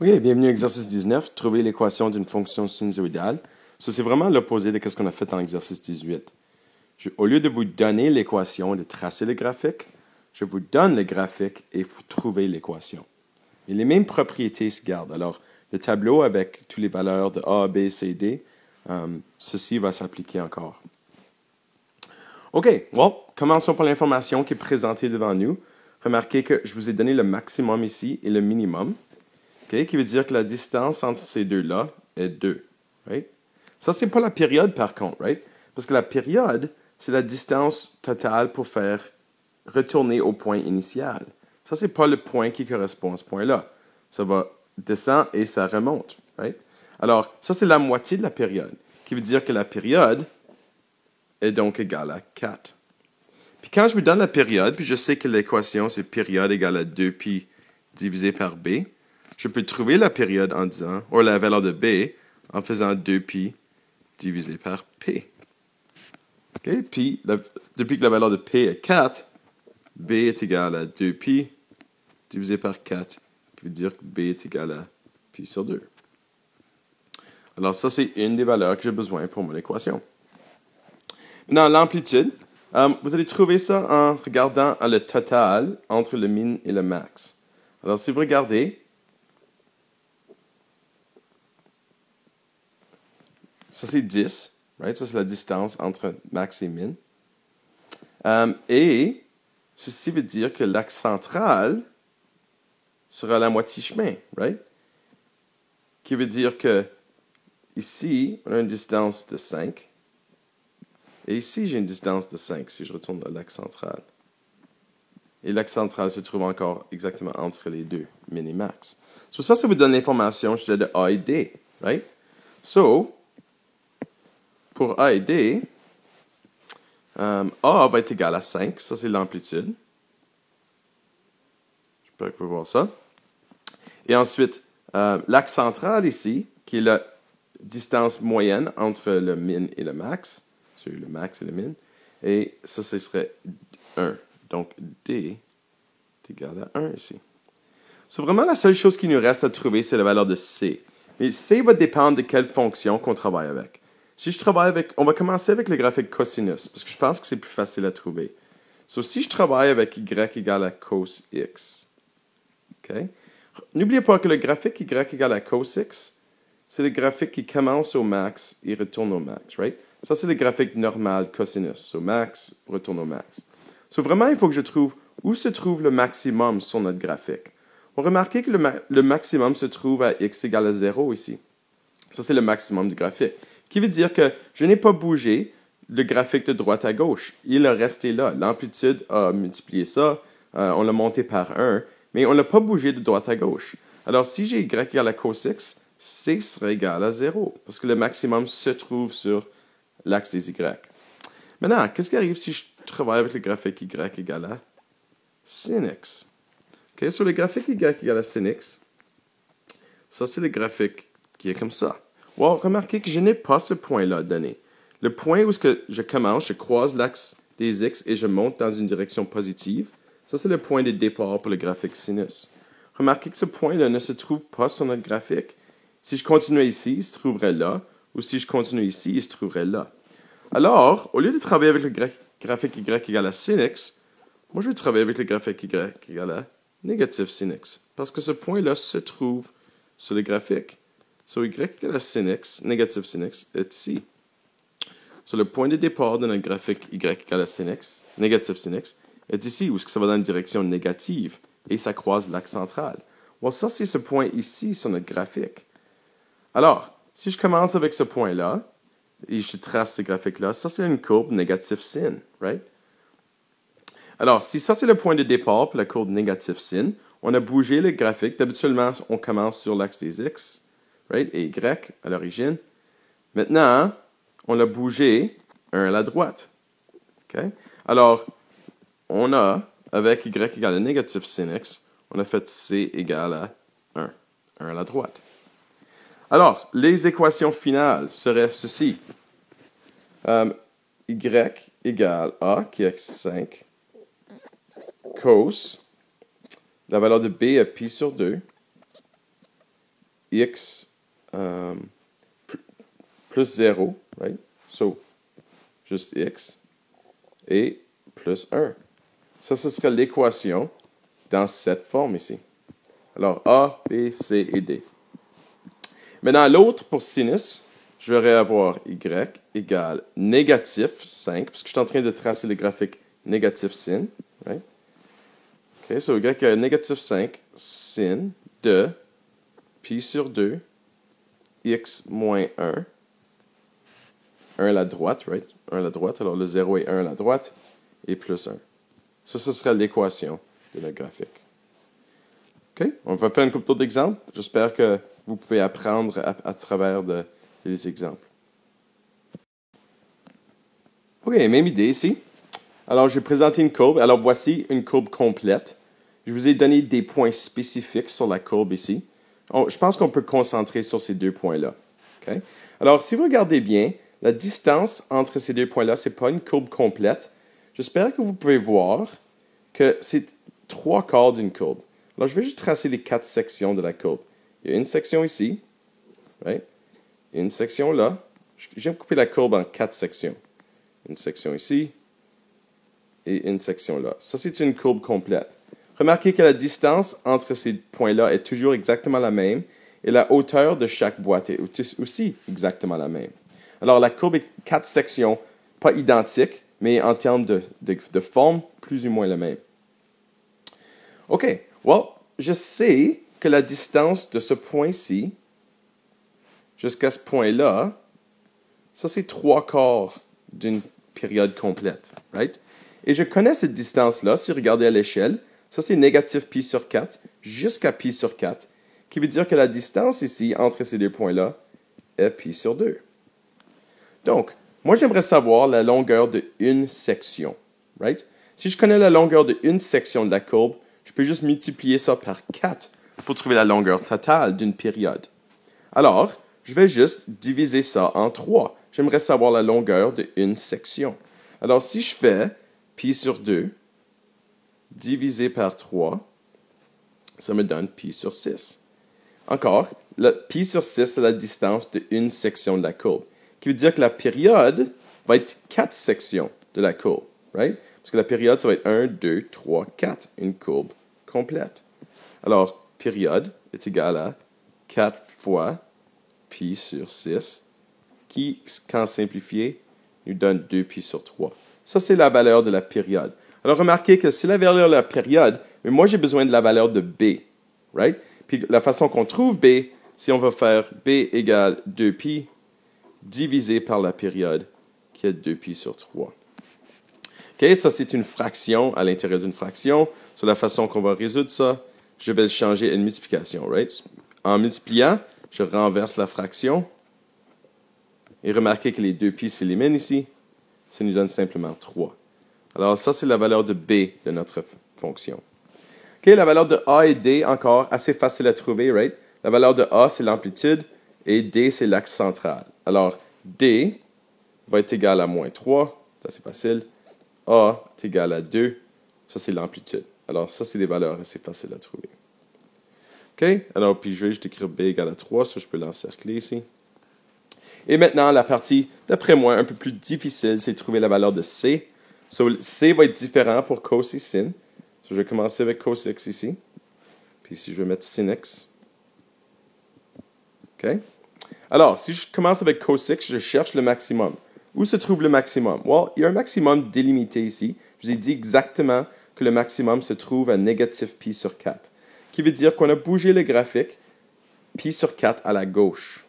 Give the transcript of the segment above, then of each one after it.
OK, bienvenue à exercice 19. Trouver l'équation d'une fonction sinusoïdale. Ça, c'est vraiment l'opposé de ce qu'on a fait dans l'exercice 18. Au lieu de vous donner l'équation et de tracer le graphique, je vous donne le graphique et vous trouvez l'équation. Et les mêmes propriétés se gardent. Alors, le tableau avec toutes les valeurs de A, B, C, D, ceci va s'appliquer encore. OK, commençons par l'information qui est présentée devant nous. Remarquez que je vous ai donné le maximum ici et le minimum. Okay, qui veut dire que la distance entre ces deux-là est 2. Right? Ça, c'est pas la période, par contre. Right? Parce que la période, c'est la distance totale pour faire retourner au point initial. Ça, c'est pas le point qui correspond à ce point-là. Ça va descendre et ça remonte. Right? Alors, ça, c'est la moitié de la période, qui veut dire que la période est donc égale à 4. Puis quand je vous donne la période, puis je sais que l'équation, c'est période égale à 2pi divisé par b, je peux trouver la période en disant, ou la valeur de b, en faisant 2pi divisé par p. Okay? Puis, depuis que la valeur de p est 4, b est égal à 2pi divisé par 4, qui veut dire que b est égal à pi sur 2. Alors ça, c'est une des valeurs que j'ai besoin pour mon équation. Maintenant, l'amplitude, vous allez trouver ça en regardant le total entre le min et le max. Alors, si vous regardez, ça, c'est 10. Right? Ça, c'est la distance entre max et min. Et ceci veut dire que l'axe central sera la moitié chemin. Right? Qui veut dire que ici, on a une distance de 5. Et ici, j'ai une distance de 5 si je retourne à l'axe central. Et l'axe central se trouve encore exactement entre les deux, min et max. So, ça vous donne l'information, je disais, de A et D. Right? So, pour A et D, A va être égal à 5. Ça, c'est l'amplitude. J'espère que vous pouvez voir ça. Et ensuite, l'axe central ici, qui est la distance moyenne entre le min et le max. C'est le max et le min. Et ça, ce serait 1. Donc, D est égal à 1 ici. So, vraiment, la seule chose qui nous reste à trouver, c'est la valeur de C. Mais C va dépendre de quelle fonction qu'on travaille avec. Si je travaille avec, on va commencer avec le graphique cosinus, parce que je pense que c'est plus facile à trouver. So, si je travaille avec y égale à cos x, okay? N'oubliez pas que le graphique y égale à cos x, c'est le graphique qui commence au max et retourne au max, right? Ça, c'est le graphique normal cosinus. So, max, retourne au max. So, vraiment, il faut que je trouve où se trouve le maximum sur notre graphique. On remarque que le maximum se trouve à x égale à 0 ici. Ça, c'est le maximum du graphique. Qui veut dire que je n'ai pas bougé le graphique de droite à gauche. Il est resté là. L'amplitude a multiplié ça. On l'a monté par 1. Mais on n'a pas bougé de droite à gauche. Alors, si j'ai y égale à cos x, c sera égal à 0. Parce que le maximum se trouve sur l'axe des y. Maintenant, qu'est-ce qui arrive si je travaille avec le graphique y égale à sin x? Okay, sur le graphique y égale à sin x, ça, c'est le graphique qui est comme ça. Well, remarquez que je n'ai pas ce point-là donné. Le point où je commence, je croise l'axe des x et je monte dans une direction positive, ça, c'est le point de départ pour le graphique sinus. Remarquez que ce point-là ne se trouve pas sur notre graphique. Si je continuais ici, il se trouverait là, ou si je continue ici, il se trouverait là. Alors, au lieu de travailler avec le graphique y égale à sin x, moi, je vais travailler avec le graphique y égale à négatif sin x, parce que ce point-là se trouve sur le graphique. So, y égale à sin x, négatif sin x, est ici. So, le point de départ de notre graphique y égale à sin x, négatif sin x, est ici, où ça va dans une direction négative, et ça croise l'axe central. Well, ça, c'est ce point ici sur notre graphique. Alors, si je commence avec ce point-là, et je trace ce graphique-là, ça, c'est une courbe négatif sin, right? Alors, si ça, c'est le point de départ pour la courbe négatif sin, on a bougé le graphique. D'habituellement, on commence sur l'axe des x, right? Et y à l'origine. Maintenant, on a bougé 1 à la droite. Okay? Alors, on a, avec y égale à négatif sin x, on a fait c égale à 1. 1 à la droite. Alors, les équations finales seraient ceci. Y égale a, qui est 5, cos, la valeur de b est pi sur 2, x plus 0, right? So, juste x, et plus 1. Ça, ce serait l'équation dans cette forme ici. Alors, A, B, C et D. Maintenant, l'autre, pour sinus, je vais avoir y égale négatif 5, parce que je suis en train de tracer le graphique négatif sin. Right? OK, so y égale négatif 5 sin de pi sur 2, x moins 1. 1 à la droite, right? 1 à la droite, alors le 0 est 1 à la droite, et plus 1. Ça, ce sera l'équation de la graphique. OK? On va faire une couple d'autres exemples. J'espère que vous pouvez apprendre à travers des exemples. OK, même idée ici. Alors, j'ai présenté une courbe. Alors, voici une courbe complète. Je vous ai donné des points spécifiques sur la courbe ici. Je pense qu'on peut concentrer sur ces deux points-là. OK? Alors, si vous regardez bien, la distance entre ces deux points-là, ce n'est pas une courbe complète. J'espère que vous pouvez voir que c'est 3/4 d'une courbe. Alors, je vais juste tracer les 4 sections de la courbe. Il y a une section ici, right? Une section là. J'aime couper la courbe en 4 sections. Une section ici et une section là. Ça, c'est une courbe complète. Remarquez que la distance entre ces points-là est toujours exactement la même et la hauteur de chaque boîte est aussi exactement la même. Alors, la courbe est 4 sections, pas identiques, mais en termes de forme, plus ou moins la même. OK, well, je sais que la distance de ce point-ci jusqu'à ce point-là, ça c'est 3/4 d'une période complète, right? Et je connais cette distance-là, si vous regardez à l'échelle, ça c'est négatif pi sur 4 jusqu'à pi sur 4, qui veut dire que la distance ici entre ces deux points-là est pi sur 2. Donc, moi j'aimerais savoir la longueur de une section, right? Si je connais la longueur de une section de la courbe, je peux juste multiplier ça par 4 pour trouver la longueur totale d'une période. Alors, je vais juste diviser ça en 3. J'aimerais savoir la longueur d'une section. Alors, si je fais pi sur 2 divisé par 3, ça me donne pi sur 6. Encore, le pi sur 6, c'est la distance d'une section de la courbe, qui veut dire que la période va être 4 sections de la courbe, right? Parce que la période, ça va être 1, 2, 3, 4, une courbe complète. Alors, période est égale à 4 fois pi sur 6, qui, quand simplifié, nous donne 2 pi sur 3. Ça, c'est la valeur de la période. Alors, remarquez que c'est la valeur de la période, mais moi, j'ai besoin de la valeur de B, right? Puis, la façon qu'on trouve B, si on va faire B égale 2pi divisé par la période, qui est 2pi sur 3. OK, ça, c'est une fraction à l'intérieur d'une fraction. Sur la façon qu'on va résoudre ça, je vais le changer à une multiplication, right? En multipliant, je renverse la fraction. Et remarquez que les 2pi s'éliminent ici. Ça nous donne simplement 3. Alors, ça, c'est la valeur de B de notre fonction. OK, la valeur de A et D, encore assez facile à trouver, right? La valeur de A, c'est l'amplitude, et D, c'est l'axe central. Alors, D va être égal à moins 3. Ça, c'est facile. A est égal à 2. Ça, c'est l'amplitude. Alors, ça, c'est des valeurs assez faciles à trouver. OK? Alors, puis je vais juste écrire B égale à 3. Ça, je peux l'encercler ici. Et maintenant, la partie, d'après moi, un peu plus difficile, c'est de trouver la valeur de C. So, C va être différent pour cos et sin. So, je vais commencer avec cos x ici. Puis ici, je vais mettre sin x. OK? Alors, si je commence avec cos x, je cherche le maximum. Où se trouve le maximum? Well, il y a un maximum délimité ici. Je vous ai dit exactement que le maximum se trouve à négatif pi sur 4. Qui veut dire qu'on a bougé le graphique pi sur 4 à la gauche.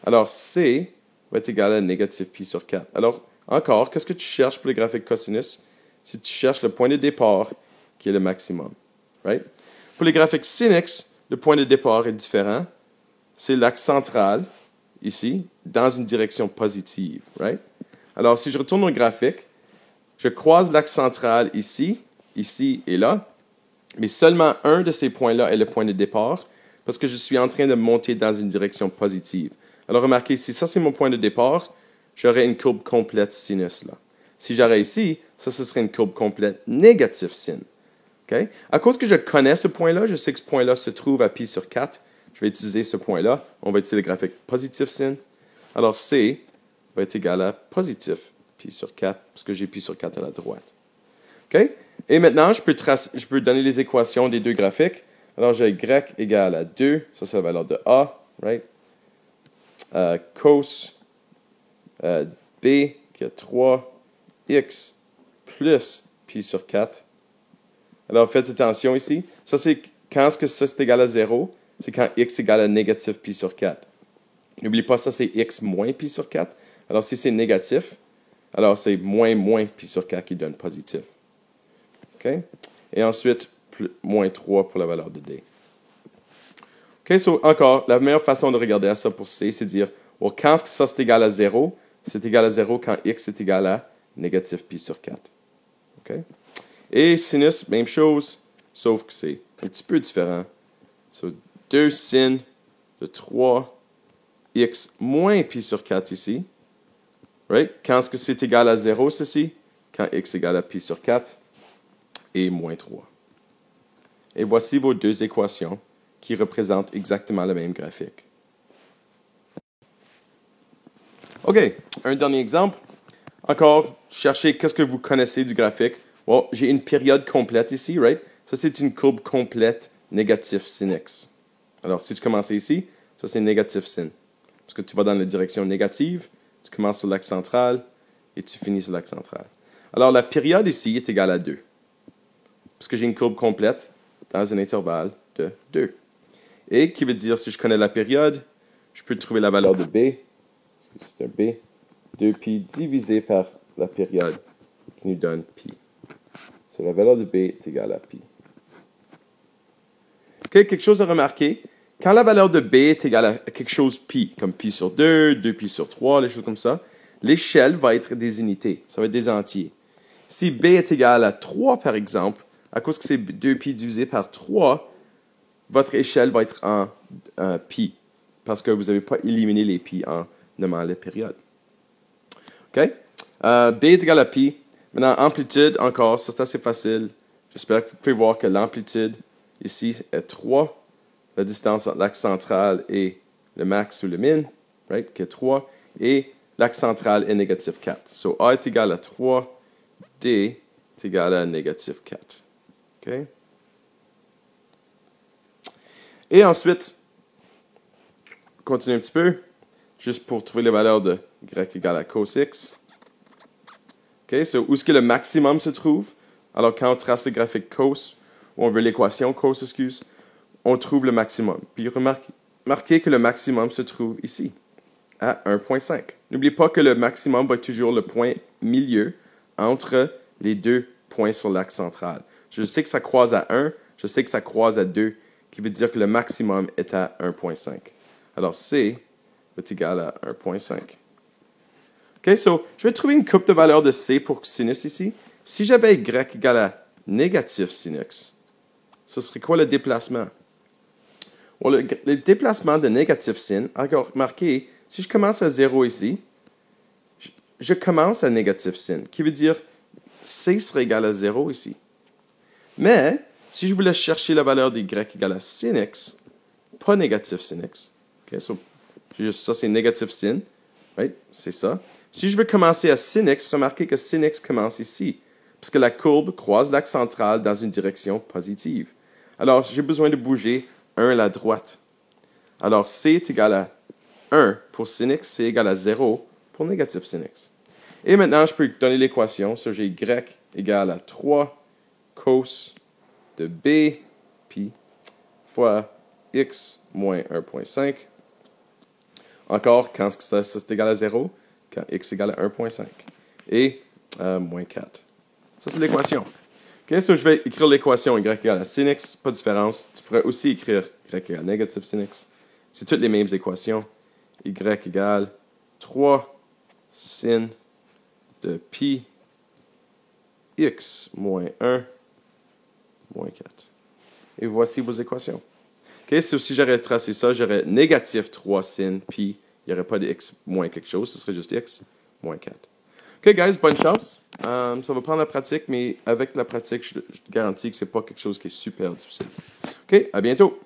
Alors, C va être égal à négatif pi sur 4. Alors, encore, qu'est-ce que tu cherches pour le graphique cosinus? Si tu cherches le point de départ, qui est le maximum. Right? Pour les graphiques sin x, le point de départ est différent. C'est l'axe central, ici, dans une direction positive. Right? Alors, si je retourne au graphique, je croise l'axe central ici, ici et là, mais seulement un de ces points-là est le point de départ, parce que je suis en train de monter dans une direction positive. Alors, remarquez, si ça c'est mon point de départ, j'aurais une courbe complète sinus là. Si j'aurais ici, ça, ce serait une courbe complète négative sin. Okay? À cause que je connais ce point-là, je sais que ce point-là se trouve à pi sur 4, je vais utiliser ce point-là. On va utiliser le graphique positif sin. Alors, C va être égal à positif pi sur 4, parce que j'ai pi sur 4 à la droite. OK? Et maintenant, je peux donner les équations des deux graphiques. Alors, j'ai y égale à 2, ça c'est la valeur de A, right? Cos B qui est 3x plus pi sur 4. Alors, faites attention ici. Ça, c'est quand est-ce que ça c'est égal à 0? C'est quand x égale à négatif pi sur 4. N'oubliez pas, ça c'est x moins pi sur 4. Alors, si c'est négatif, alors c'est moins pi sur 4 qui donne positif. OK? Et ensuite, moins 3 pour la valeur de D. OK, so encore, la meilleure façon de regarder à ça pour C, c'est de dire, well, quand est-ce que ça c'est égal à 0? C'est égal à 0 quand x est égal à négatif pi sur 4. OK? Et sinus, même chose, sauf que c'est un petit peu différent. So, 2 sin de 3x moins pi sur 4 ici. Right? Quand est-ce que c'est égal à 0, ceci? Quand x est égal à pi sur 4 et moins 3. Et voici vos deux équations qui représentent exactement le même graphique. OK, un dernier exemple. Encore, cherchez qu'est-ce que vous connaissez du graphique. Bon, j'ai une période complète ici, right? Ça, c'est une courbe complète négatif sin x. Alors, si tu commences ici, ça, c'est négatif sin. Parce que tu vas dans la direction négative, tu commences sur l'axe central et tu finis sur l'axe central. Alors, la période ici est égale à 2. Parce que j'ai une courbe complète dans un intervalle de 2. Et qui veut dire, si je connais la période, je peux trouver la valeur de B. C'est un B. 2pi divisé par la période qui nous donne pi. So, la valeur de B est égale à pi. Okay, quelque chose à remarquer. Quand la valeur de B est égale à quelque chose pi, comme pi sur 2, 2pi sur 3, les choses comme ça, l'échelle va être des unités. Ça va être des entiers. Si B est égal à 3, par exemple, à cause que c'est 2pi divisé par 3, votre échelle va être en pi, parce que vous n'avez pas éliminé les pi en nommant les périodes. OK? B est égal à pi. Maintenant, amplitude, encore, ça c'est assez facile. J'espère que vous pouvez voir que l'amplitude ici est 3. La distance entre l'axe central et le max ou le min, right, qui est 3. Et l'axe central est négatif 4. So, A est égal à 3, D est égal à négatif 4. OK? Et ensuite, continue un petit peu, juste pour trouver les valeurs de y égale à cos x. OK, so où est-ce que le maximum se trouve? Alors, quand on trace le graphique cos, ou on veut l'équation cos, on trouve le maximum. Puis remarquez que le maximum se trouve ici, à 1,5. N'oubliez pas que le maximum va être toujours le point milieu entre les deux points sur l'axe central. Je sais que ça croise à 1, je sais que ça croise à 2, qui veut dire que le maximum est à 1,5. Alors, C est égal à 1,5. OK, so, je vais trouver une coupe de valeurs de C pour sinus ici. Si j'avais Y égale à négatif sin x, ce serait quoi le déplacement? Bon, le déplacement de négatif sin, encore remarquez, si je commence à 0 ici, je commence à négatif sin, qui veut dire C serait égal à 0 ici. Mais, si je voulais chercher la valeur de Y égale à sin x, pas négatif sin x, okay, so, ça c'est négatif sin, right? C'est ça. Si je veux commencer à sin x, remarquez que sin x commence ici, parce que la courbe croise l'axe central dans une direction positive. Alors, j'ai besoin de bouger 1 à la droite. Alors, C est égal à 1 pour sin x, c'est égal à 0 pour négatif sin x. Et maintenant, je peux donner l'équation. So, j'ai Y égale à 3 cos de B pi fois x moins 1,5. Encore, quand ça c'est égal à 0, quand x égale à 1,5. Et moins 4. Ça, c'est l'équation. OK, so je vais écrire l'équation y égale à sin x, pas de différence. Tu pourrais aussi écrire y égale à négatif sin x. C'est toutes les mêmes équations. Y égale 3 sin de pi x moins 1 moins 4. Et voici vos équations. OK, so si j'aurais tracé ça, j'aurais négatif 3 sin pi. Il n'y aurait pas de x moins quelque chose, ce serait juste x moins 4. OK, guys, bonne chance. Ça va prendre la pratique, mais avec la pratique, je te garantis que ce n'est pas quelque chose qui est super difficile. OK, à bientôt.